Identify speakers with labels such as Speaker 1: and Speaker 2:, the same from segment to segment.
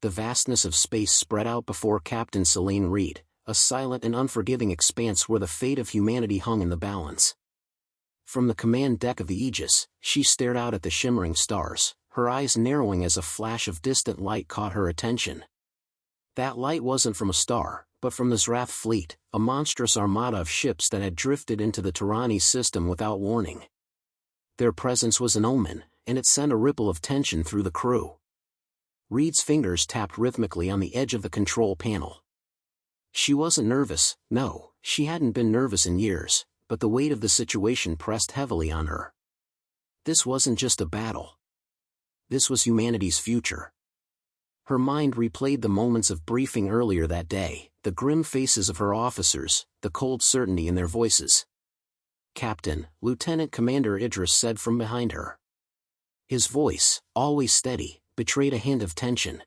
Speaker 1: The vastness of space spread out before Captain Selene Reed, a silent and unforgiving expanse where the fate of humanity hung in the balance. From the command deck of the Aegis, she stared out at the shimmering stars, her eyes narrowing as a flash of distant light caught her attention. That light wasn't from a star, but from the Zrath fleet, a monstrous armada of ships that had drifted into the Tyranny system without warning. Their presence was an omen, and it sent a ripple of tension through the crew. Reed's fingers tapped rhythmically on the edge of the control panel. She wasn't nervous, no, she hadn't been nervous in years, but the weight of the situation pressed heavily on her. This wasn't just a battle. This was humanity's future. Her mind replayed the moments of briefing earlier that day, the grim faces of her officers, the cold certainty in their voices. "Captain," Lieutenant Commander Idris said from behind her. His voice, always steady, betrayed a hint of tension.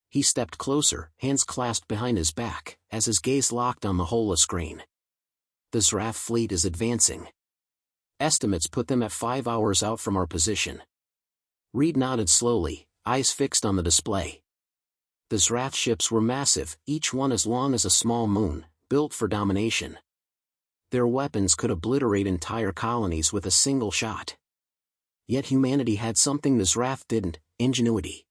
Speaker 1: He stepped closer, hands clasped behind his back, as his gaze locked on the holoScreen. "The Zrath fleet is advancing. Estimates put them at 5 hours out from our position." Reed nodded slowly, eyes fixed on the display. The Zrath ships were massive, each one as long as a small moon, built for domination. Their weapons could obliterate entire colonies with a single shot. Yet humanity had something the Zrath didn't: ingenuity.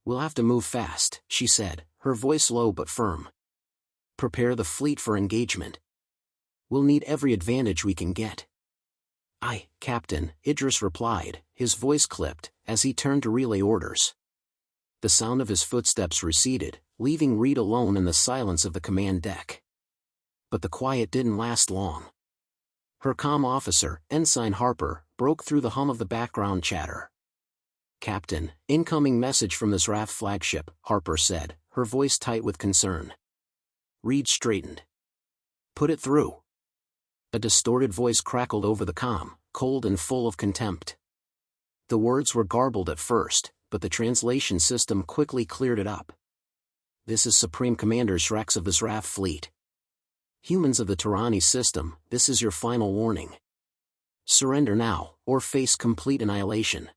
Speaker 1: "We'll have to move fast," she said, her voice low but firm. "Prepare the fleet for engagement. We'll need every advantage we can get." "Aye, Captain," Idris replied, his voice clipped, as he turned to relay orders. The sound of his footsteps receded, leaving Reed alone in the silence of the command deck. But the quiet didn't last long. Her comm officer, Ensign Harper, broke through the hum of the background chatter. "Captain, incoming message from the Zrath flagship," Harper said, her voice tight with concern. Reed straightened. "Put it through." A distorted voice crackled over the comm, cold and full of contempt. The words were garbled at first, but the translation system quickly cleared it up. "This is Supreme Commander Zrax of the Zrath fleet. Humans of the Tyranny system, this is your final warning. Surrender now, or face complete annihilation."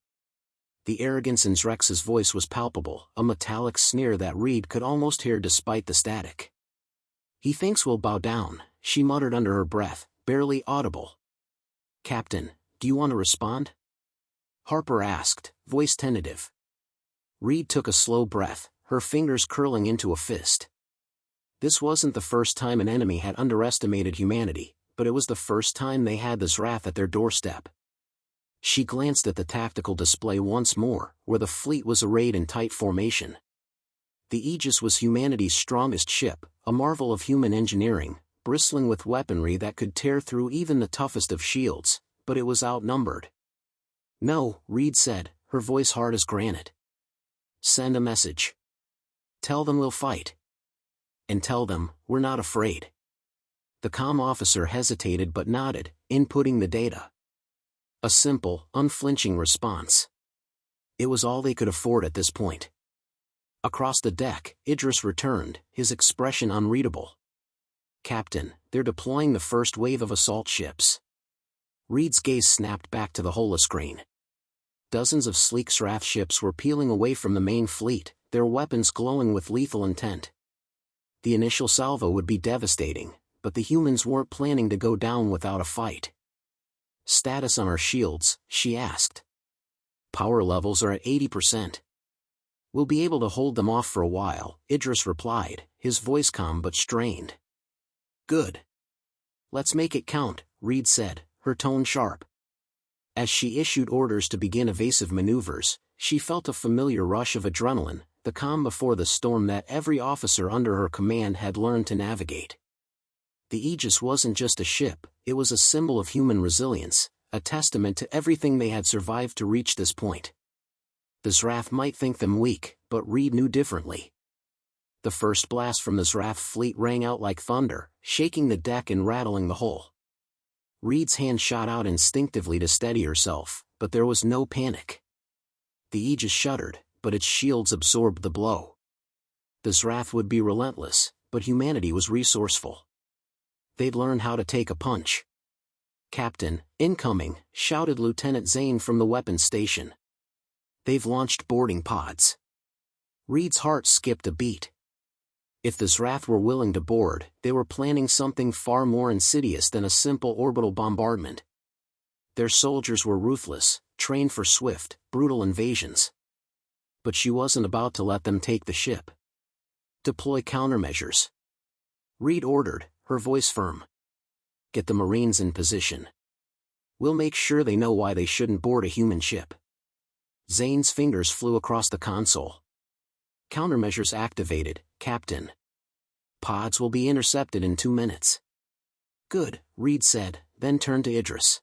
Speaker 1: The arrogance in Zrax's voice was palpable, a metallic sneer that Reed could almost hear despite the static. "He thinks we'll bow down," she muttered under her breath, barely audible. "Captain, do you want to respond?" Harper asked, voice tentative. Reed took a slow breath, her fingers curling into a fist. This wasn't the first time an enemy had underestimated humanity, but it was the first time they had the Zrath at their doorstep. She glanced at the tactical display once more, where the fleet was arrayed in tight formation. The Aegis was humanity's strongest ship, a marvel of human engineering, bristling with weaponry that could tear through even the toughest of shields, but it was outnumbered. "No," Reed said, her voice hard as granite. "Send a message. Tell them we'll fight. And tell them, we're not afraid." The comm officer hesitated but nodded, inputting the data. A simple, unflinching response. It was all they could afford at this point. Across the deck, Idris returned, his expression unreadable. "Captain, they're deploying the first wave of assault ships." Reed's gaze snapped back to the holoScreen. Dozens of sleek Zrath ships were peeling away from the main fleet, their weapons glowing with lethal intent. The initial salvo would be devastating, but the humans weren't planning to go down without a fight. "Status on our shields?" she asked. "Power levels are at 80%. We'll be able to hold them off for a while," Idris replied, his voice calm but strained. "Good. Let's make it count," Reed said, her tone sharp. As she issued orders to begin evasive maneuvers, she felt a familiar rush of adrenaline, the calm before the storm that every officer under her command had learned to navigate. The Aegis wasn't just a ship, it was a symbol of human resilience, a testament to everything they had survived to reach this point. The Zrath might think them weak, but Reed knew differently. The first blast from the Zrath fleet rang out like thunder, shaking the deck and rattling the hull. Reed's hand shot out instinctively to steady herself, but there was no panic. The Aegis shuddered, but its shields absorbed the blow. The Zrath would be relentless, but humanity was resourceful. They'd learn how to take a punch. "Captain, incoming," shouted Lieutenant Zane from the weapons station. "They've launched boarding pods." Reed's heart skipped a beat. If the Zrath were willing to board, they were planning something far more insidious than a simple orbital bombardment. Their soldiers were ruthless, trained for swift, brutal invasions. But she wasn't about to let them take the ship. Deploy countermeasures. Reed ordered, her voice firm. Get the Marines in position. We'll make sure they know why they shouldn't board a human ship. Zane's fingers flew across the console. Countermeasures activated, Captain. Pods will be intercepted in 2 minutes. Good, Reed said, then turned to Idris.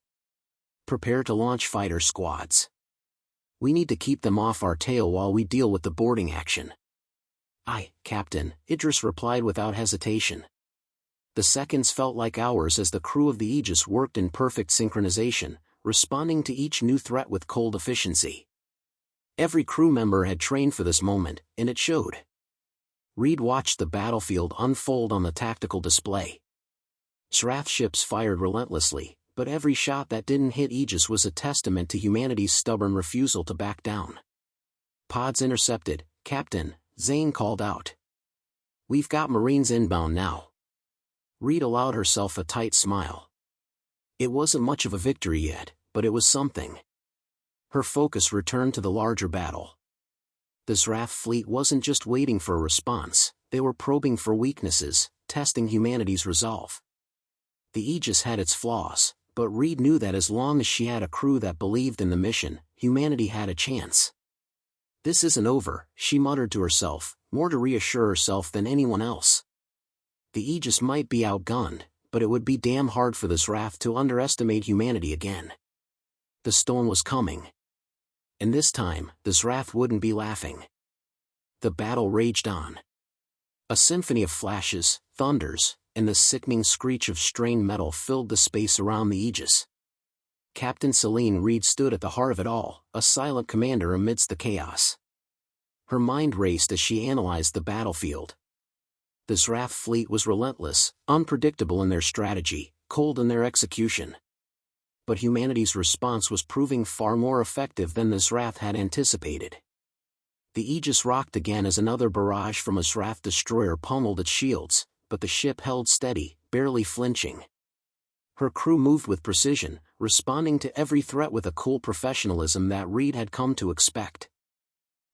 Speaker 1: Prepare to launch fighter squads. We need to keep them off our tail while we deal with the boarding action. Aye, Captain, Idris replied without hesitation. The seconds felt like hours as the crew of the Aegis worked in perfect synchronization, responding to each new threat with cold efficiency. Every crew member had trained for this moment, and it showed. Reed watched the battlefield unfold on the tactical display. Zrath ships fired relentlessly, but every shot that didn't hit Aegis was a testament to humanity's stubborn refusal to back down. Pods intercepted, Captain, Zane called out. We've got Marines inbound now. Reed allowed herself a tight smile. It wasn't much of a victory yet, but it was something. Her focus returned to the larger battle. The Zrath fleet wasn't just waiting for a response, they were probing for weaknesses, testing humanity's resolve. The Aegis had its flaws, but Reed knew that as long as she had a crew that believed in the mission, humanity had a chance. This isn't over, she muttered to herself, more to reassure herself than anyone else. The Aegis might be outgunned, but it would be damn hard for the Zrath to underestimate humanity again. The storm was coming. And this time, the Zrath wouldn't be laughing. The battle raged on. A symphony of flashes, thunders, and the sickening screech of strained metal filled the space around the Aegis. Captain Celine Reed stood at the heart of it all, a silent commander amidst the chaos. Her mind raced as she analyzed the battlefield. The Zrath fleet was relentless, unpredictable in their strategy, cold in their execution. But humanity's response was proving far more effective than the Zrath had anticipated. The Aegis rocked again as another barrage from a Zrath destroyer pummeled its shields, but the ship held steady, barely flinching. Her crew moved with precision, responding to every threat with a cool professionalism that Reed had come to expect.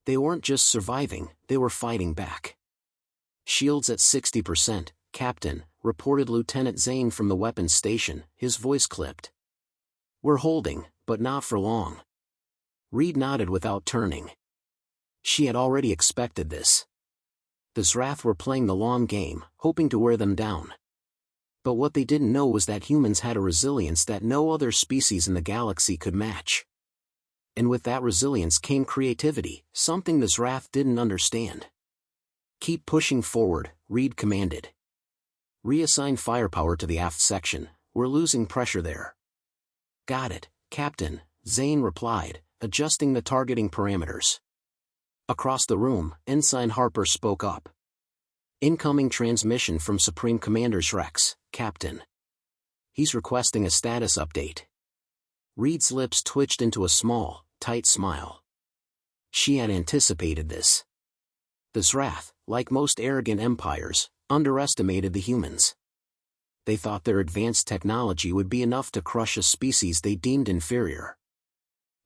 Speaker 1: They weren't just surviving, they were fighting back. Shields at 60%, Captain, reported Lieutenant Zane from the weapons station, his voice clipped. We're holding, but not for long. Reed nodded without turning. She had already expected this. The Zrath were playing the long game, hoping to wear them down. But what they didn't know was that humans had a resilience that no other species in the galaxy could match. And with that resilience came creativity, something the Zrath didn't understand. Keep pushing forward, Reed commanded. Reassign firepower to the aft section, we're losing pressure there. Got it, Captain, Zane replied, adjusting the targeting parameters. Across the room, Ensign Harper spoke up. Incoming transmission from Supreme Commander Rex, Captain. He's requesting a status update. Reed's lips twitched into a small, tight smile. She had anticipated this. The Zrath, like most arrogant empires, underestimated the humans. They thought their advanced technology would be enough to crush a species they deemed inferior.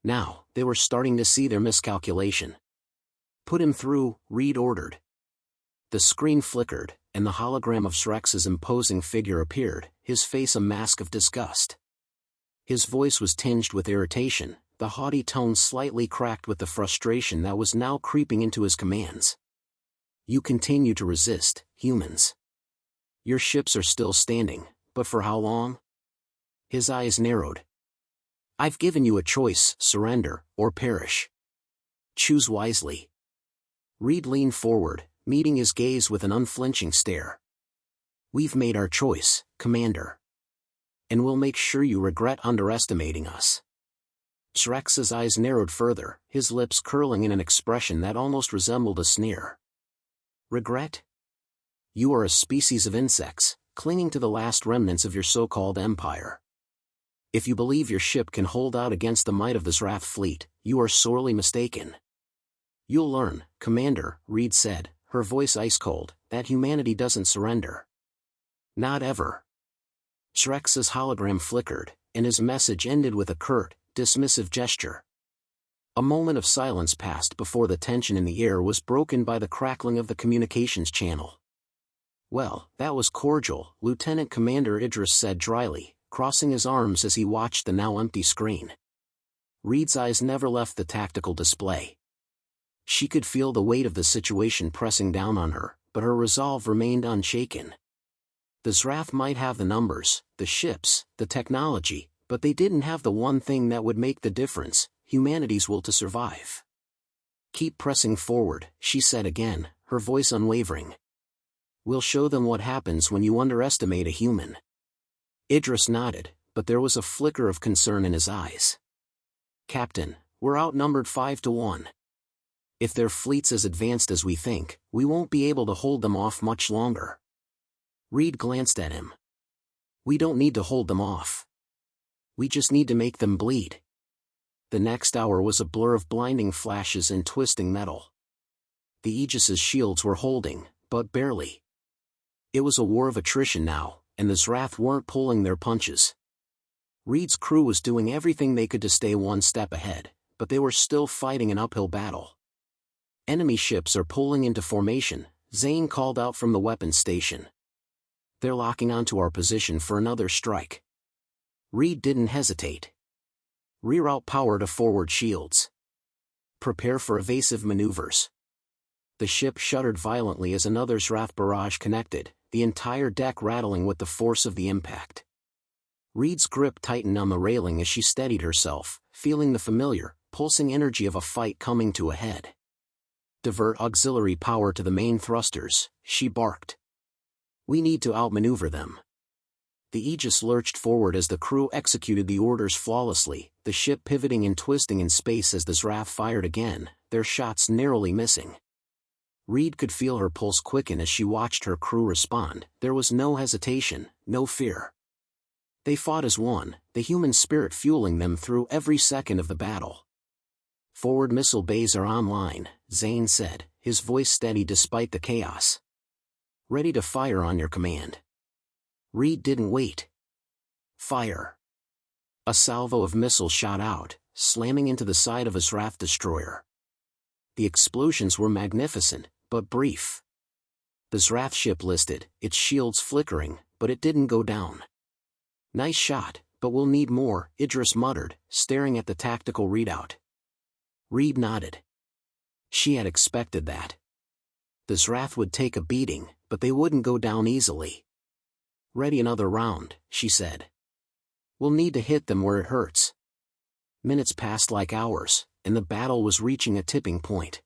Speaker 1: Now, they were starting to see their miscalculation. Put him through, Reed ordered. The screen flickered, and the hologram of Rex's imposing figure appeared, his face a mask of disgust. His voice was tinged with irritation, the haughty tone slightly cracked with the frustration that was now creeping into his commands. You continue to resist, humans. Your ships are still standing, but for how long? His eyes narrowed. I've given you a choice, surrender, or perish. Choose wisely. Reed leaned forward, meeting his gaze with an unflinching stare. We've made our choice, Commander. And we'll make sure you regret underestimating us. Rex's eyes narrowed further, his lips curling in an expression that almost resembled a sneer. Regret? You are a species of insects, clinging to the last remnants of your so-called empire. If you believe your ship can hold out against the might of the Zrath fleet, you are sorely mistaken. "You'll learn, Commander," Reed said, her voice ice-cold, "that humanity doesn't surrender. Not ever." Shrex's hologram flickered, and his message ended with a curt, dismissive gesture. A moment of silence passed before the tension in the air was broken by the crackling of the communications channel. "Well, that was cordial," Lieutenant Commander Idris said dryly, crossing his arms as he watched the now empty screen. Reed's eyes never left the tactical display. She could feel the weight of the situation pressing down on her, but her resolve remained unshaken. The Zrath might have the numbers, the ships, the technology, but they didn't have the one thing that would make the difference: humanity's will to survive. "Keep pressing forward," she said again, her voice unwavering. "We'll show them what happens when you underestimate a human." Idris nodded, but there was a flicker of concern in his eyes. "Captain, we're outnumbered 5-1. If their fleet's as advanced as we think, we won't be able to hold them off much longer." Reed glanced at him. "We don't need to hold them off. We just need to make them bleed." The next hour was a blur of blinding flashes and twisting metal. The Aegis's shields were holding, but barely. It was a war of attrition now, and the Zrath weren't pulling their punches. Reed's crew was doing everything they could to stay one step ahead, but they were still fighting an uphill battle. "Enemy ships are pulling into formation," Zane called out from the weapons station. "They're locking onto our position for another strike." Reed didn't hesitate. "Reroute power to forward shields. Prepare for evasive maneuvers." The ship shuddered violently as another Zrath barrage connected, the entire deck rattling with the force of the impact. Reed's grip tightened on the railing as she steadied herself, feeling the familiar, pulsing energy of a fight coming to a head. "Divert auxiliary power to the main thrusters," she barked. "We need to outmaneuver them." The Aegis lurched forward as the crew executed the orders flawlessly, the ship pivoting and twisting in space as the Zrath fired again, their shots narrowly missing. Reed could feel her pulse quicken as she watched her crew respond. There was no hesitation, no fear. They fought as one, the human spirit fueling them through every second of the battle. "Forward missile bays are online," Zane said, his voice steady despite the chaos. "Ready to fire on your command." Reed didn't wait. "Fire." A salvo of missiles shot out, slamming into the side of a Zrath destroyer. The explosions were magnificent, but brief. The Zrath ship listed, its shields flickering, but it didn't go down. "Nice shot, but we'll need more," Idris muttered, staring at the tactical readout. Reed nodded. She had expected that. The Zrath would take a beating, but they wouldn't go down easily. "Ready another round," she said. "We'll need to hit them where it hurts." Minutes passed like hours, and the battle was reaching a tipping point.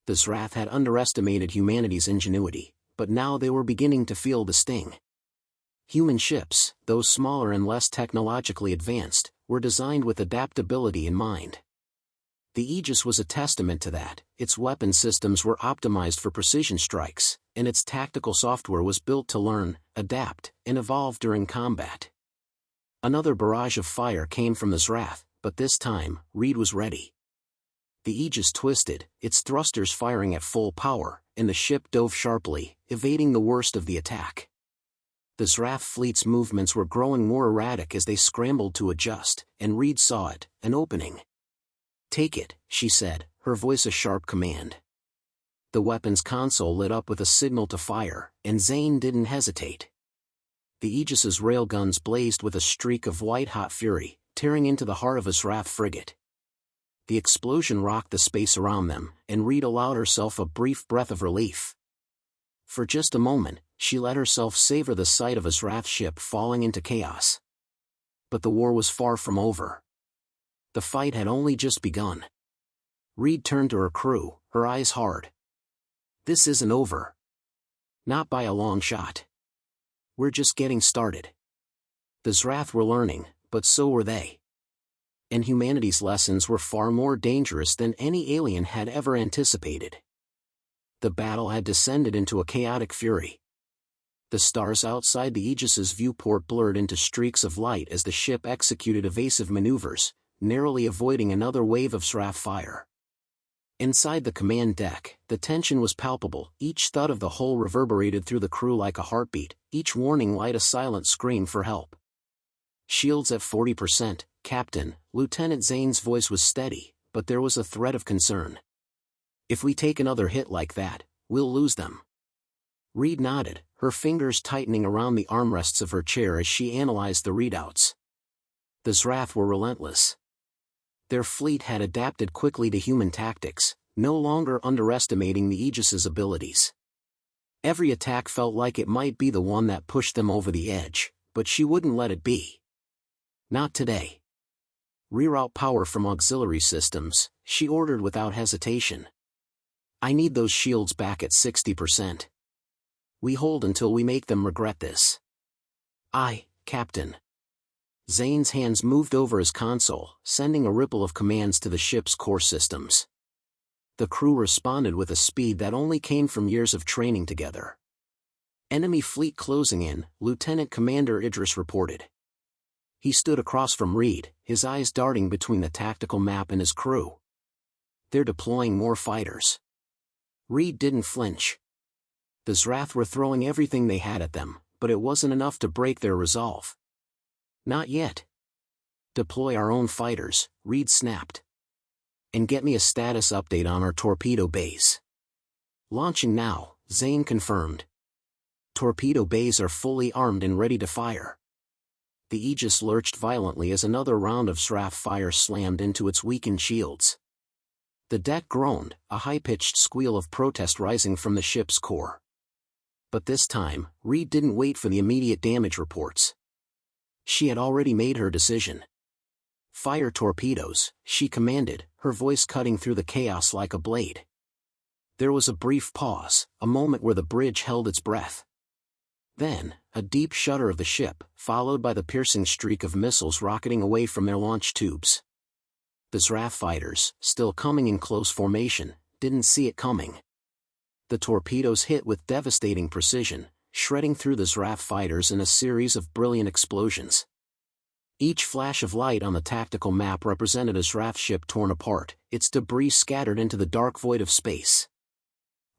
Speaker 1: The Zrath had underestimated humanity's ingenuity, but now they were beginning to feel the sting. Human ships, though smaller and less technologically advanced, were designed with adaptability in mind. The Aegis was a testament to that. Its weapon systems were optimized for precision strikes, and its tactical software was built to learn, adapt, and evolve during combat. Another barrage of fire came from the Zrath, but this time, Reed was ready. The Aegis twisted, its thrusters firing at full power, and the ship dove sharply, evading the worst of the attack. The Zrath fleet's movements were growing more erratic as they scrambled to adjust, and Reed saw it, an opening. "Take it," she said, her voice a sharp command. The weapons console lit up with a signal to fire, and Zane didn't hesitate. The Aegis's railguns blazed with a streak of white-hot fury, tearing into the heart of a Zrath frigate. The explosion rocked the space around them, and Reed allowed herself a brief breath of relief. For just a moment, she let herself savor the sight of a Zrath ship falling into chaos. But the war was far from over. The fight had only just begun. Reed turned to her crew, her eyes hard. "This isn't over. Not by a long shot. We're just getting started." The Zrath were learning, but so were they. And humanity's lessons were far more dangerous than any alien had ever anticipated. The battle had descended into a chaotic fury. The stars outside the Aegis's viewport blurred into streaks of light as the ship executed evasive maneuvers, narrowly avoiding another wave of Zrath fire. Inside the command deck, the tension was palpable. Each thud of the hull reverberated through the crew like a heartbeat, each warning light a silent scream for help. "Shields at 40%, Captain." Lieutenant Zane's voice was steady, but there was a thread of concern. "If we take another hit like that, we'll lose them." Reed nodded, her fingers tightening around the armrests of her chair as she analyzed the readouts. The Zrath were relentless. Their fleet had adapted quickly to human tactics, no longer underestimating the Aegis's abilities. Every attack felt like it might be the one that pushed them over the edge, but she wouldn't let it be. Not today. "Reroute power from auxiliary systems," she ordered without hesitation. "I need those shields back at 60%. We hold until we make them regret this." "Aye, Captain." Zane's hands moved over his console, sending a ripple of commands to the ship's core systems. The crew responded with a speed that only came from years of training together. "Enemy fleet closing in," Lieutenant Commander Idris reported. He stood across from Reed, his eyes darting between the tactical map and his crew. "They're deploying more fighters." Reed didn't flinch. The Zrath were throwing everything they had at them, but it wasn't enough to break their resolve. "Not yet." "Deploy our own fighters," Reed snapped. "And get me a status update on our torpedo bays." "Launching now," Zane confirmed. "Torpedo bays are fully armed and ready to fire." The Aegis lurched violently as another round of Zrath fire slammed into its weakened shields. The deck groaned, a high-pitched squeal of protest rising from the ship's core. But this time, Reed didn't wait for the immediate damage reports. She had already made her decision. "Fire torpedoes," she commanded, her voice cutting through the chaos like a blade. There was a brief pause, a moment where the bridge held its breath. Then, a deep shudder of the ship, followed by the piercing streak of missiles rocketing away from their launch tubes. The Zrath fighters, still coming in close formation, didn't see it coming. The torpedoes hit with devastating precision, shredding through the Zrath fighters in a series of brilliant explosions. Each flash of light on the tactical map represented a Zrath ship torn apart, its debris scattered into the dark void of space.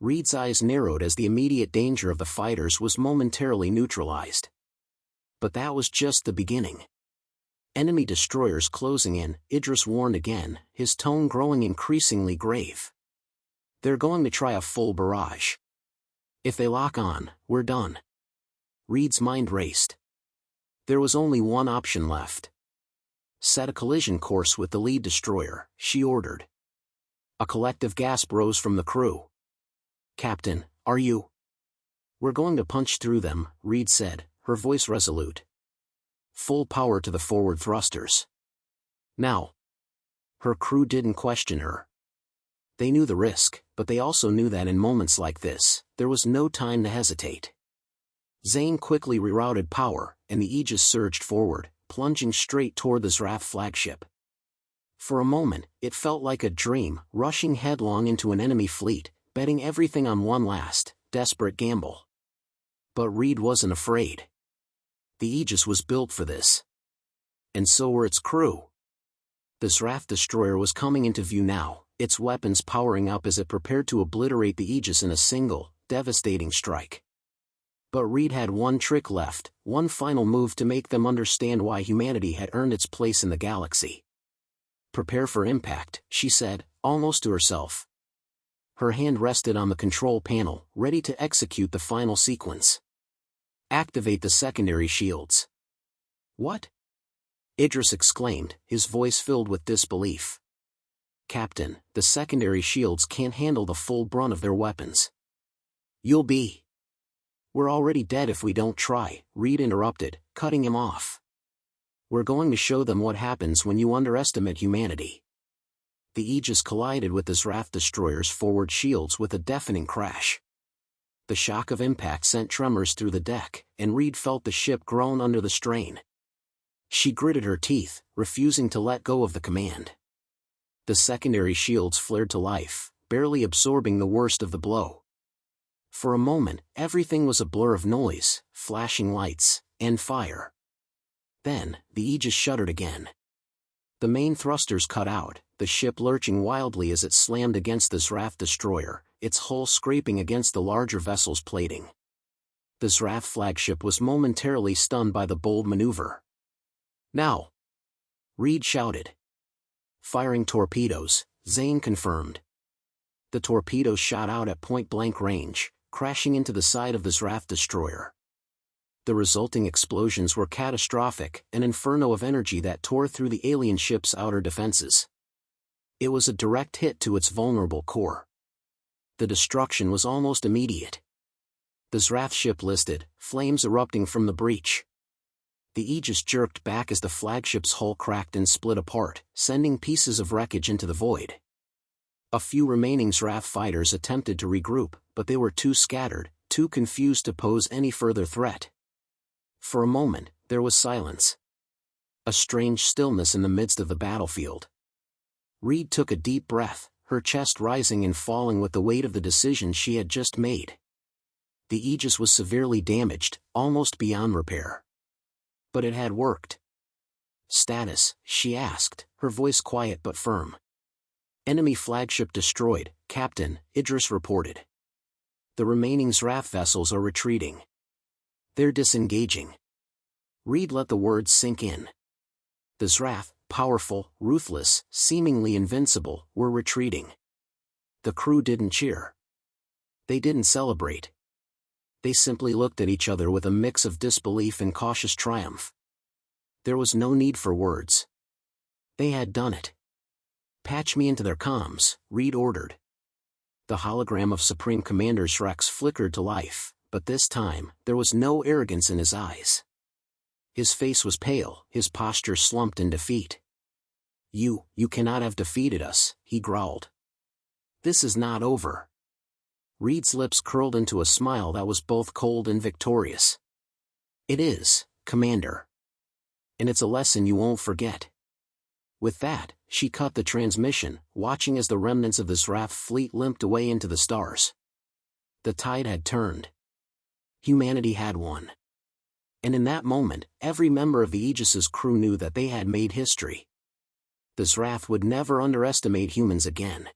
Speaker 1: Reed's eyes narrowed as the immediate danger of the fighters was momentarily neutralized. But that was just the beginning. "Enemy destroyers closing in," Idris warned again, his tone growing increasingly grave. "They're going to try a full barrage. If they lock on, we're done." Reed's mind raced. There was only one option left. "Set a collision course with the lead destroyer," she ordered. A collective gasp rose from the crew. "Captain, are you?" "We're going to punch through them," Reed said, her voice resolute. "Full power to the forward thrusters. Now." Her crew didn't question her. They knew the risk, but they also knew that in moments like this, there was no time to hesitate. Zane quickly rerouted power, and the Aegis surged forward, plunging straight toward the Zrath flagship. For a moment, it felt like a dream, rushing headlong into an enemy fleet, betting everything on one last, desperate gamble. But Reed wasn't afraid. The Aegis was built for this. And so were its crew. The Zrath destroyer was coming into view now, its weapons powering up as it prepared to obliterate the Aegis in a single, devastating strike. But Reed had one trick left, one final move to make them understand why humanity had earned its place in the galaxy. "Prepare for impact," she said, almost to herself. Her hand rested on the control panel, ready to execute the final sequence. "Activate the secondary shields." "What?" Idris exclaimed, his voice filled with disbelief. "Captain, the secondary shields can't handle the full brunt of their weapons." "You'll be." "We're already dead if we don't try," Reed interrupted, cutting him off. "We're going to show them what happens when you underestimate humanity." The Aegis collided with the Zrath destroyer's forward shields with a deafening crash. The shock of impact sent tremors through the deck, and Reed felt the ship groan under the strain. She gritted her teeth, refusing to let go of the command. The secondary shields flared to life, barely absorbing the worst of the blow. For a moment, everything was a blur of noise, flashing lights, and fire. Then, the Aegis shuddered again. The main thrusters cut out, the ship lurching wildly as it slammed against the Zrath destroyer, its hull scraping against the larger vessel's plating. The Zrath flagship was momentarily stunned by the bold maneuver. "Now!" Reed shouted. "Firing torpedoes," Zane confirmed. The torpedoes shot out at point-blank range, crashing into the side of the Zrath destroyer. The resulting explosions were catastrophic, an inferno of energy that tore through the alien ship's outer defenses. It was a direct hit to its vulnerable core. The destruction was almost immediate. The Zrath ship listed, flames erupting from the breach. The Aegis jerked back as the flagship's hull cracked and split apart, sending pieces of wreckage into the void. A few remaining Zrath fighters attempted to regroup, but they were too scattered, too confused to pose any further threat. For a moment, there was silence. A strange stillness in the midst of the battlefield. Reed took a deep breath, her chest rising and falling with the weight of the decision she had just made. The Aegis was severely damaged, almost beyond repair. But it had worked. "Status?" she asked, her voice quiet but firm. "Enemy flagship destroyed, Captain," Idris reported. "The remaining Zrath vessels are retreating. They're disengaging." Reed let the words sink in. The Zrath, powerful, ruthless, seemingly invincible, were retreating. The crew didn't cheer. They didn't celebrate. They simply looked at each other with a mix of disbelief and cautious triumph. There was no need for words. They had done it. "Patch me into their comms," Reed ordered. The hologram of Supreme Commander Zrex flickered to life, but this time, there was no arrogance in his eyes. His face was pale, his posture slumped in defeat. You cannot have defeated us," he growled. "This is not over." Reed's lips curled into a smile that was both cold and victorious. "It is, Commander. And it's a lesson you won't forget." With that, she cut the transmission, watching as the remnants of the Zrath fleet limped away into the stars. The tide had turned. Humanity had won. And in that moment, every member of the Aegis's crew knew that they had made history. The Zrath would never underestimate humans again.